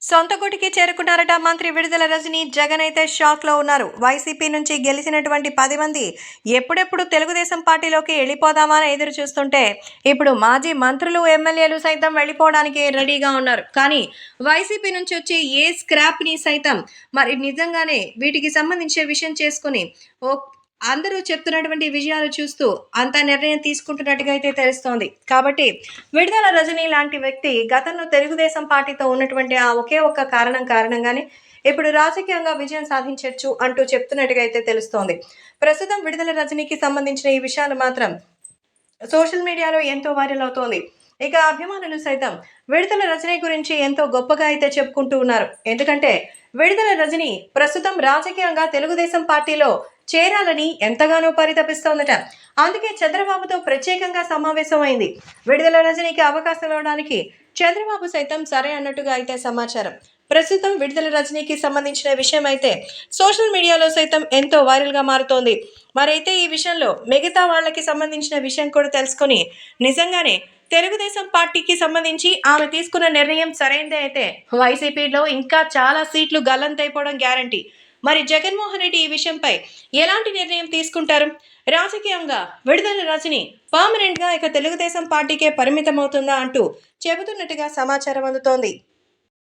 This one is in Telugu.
సొంత గుడికి చేరుకున్నారట మంత్రి విడుదల రజని. జగన్ అయితే షాక్ లో ఉన్నారు. వైసీపీ నుంచి గెలిచినటువంటి 10 మంది ఎప్పుడెప్పుడు తెలుగుదేశం పార్టీలోకి వెళ్ళిపోదామా అని ఎదురు చూస్తుంటే ఇప్పుడు మాజీ మంత్రులు ఎమ్మెల్యేలు సైతం వెళ్ళిపోవడానికి రెడీగా ఉన్నారు. కానీ వైసీపీ నుంచి వచ్చే ఏ స్క్రాప్ ని సైతం మరి నిజంగానే వీటికి సంబంధించిన విషయం చేసుకుని అందరూ చెప్తున్నటువంటి విజయాలు చూస్తూ అంత నిర్ణయం తీసుకుంటున్నట్టుగా అయితే తెలుస్తోంది. కాబట్టి విడుదల రజని లాంటి వ్యక్తి గతంలో తెలుగుదేశం పార్టీతో ఉన్నటువంటి ఆ ఒకే ఒక్క కారణంగానే ఇప్పుడు రాజకీయంగా విజయం సాధించవచ్చు అంటూ చెప్తున్నట్టుగా అయితే తెలుస్తోంది. ప్రస్తుతం విడుదల రజనీకి సంబంధించిన ఈ విషయాలు మాత్రం సోషల్ మీడియాలో ఎంతో వైరల్ అవుతోంది. ఇక అభిమానులు సైతం విడుదల రజనీ గురించి ఎంతో గొప్పగా అయితే చెప్పుకుంటూ ఉన్నారు. ఎందుకంటే విడుదల రజనీ ప్రస్తుతం రాజకీయంగా తెలుగుదేశం పార్టీలో చేరాలని ఎంతగానో పరితపిస్తోందట. అందుకే చంద్రబాబుతో ప్రత్యేకంగా సమావేశమైంది. విడుదల రజనీకి అవకాశం ఇవ్వడానికి చంద్రబాబు సైతం సరే అన్నట్టుగా అయితే సమాచారం. ప్రస్తుతం విడుదల రజనీకి సంబంధించిన విషయం అయితే సోషల్ మీడియాలో సైతం ఎంతో వైరల్గా మారుతోంది. మరైతే ఈ విషయంలో మిగతా వాళ్ళకి సంబంధించిన విషయం కూడా తెలుసుకొని నిజంగానే తెలుగుదేశం పార్టీకి సంబంధించి ఆమె తీసుకున్న నిర్ణయం సరైనదే అయితే వైసీపీలో ఇంకా చాలా సీట్లు గల్లంతైపోవడం గ్యారంటీ. మరి జగన్మోహన్ రెడ్డి ఈ విషయంపై ఎలాంటి నిర్ణయం తీసుకుంటారు? రాజకీయంగా విడుదల రజని పర్మనెంట్ గా ఇక తెలుగుదేశం పార్టీకే పరిమితం అవుతుందా అంటూ చెబుతున్నట్టుగా సమాచారం అందుతోంది.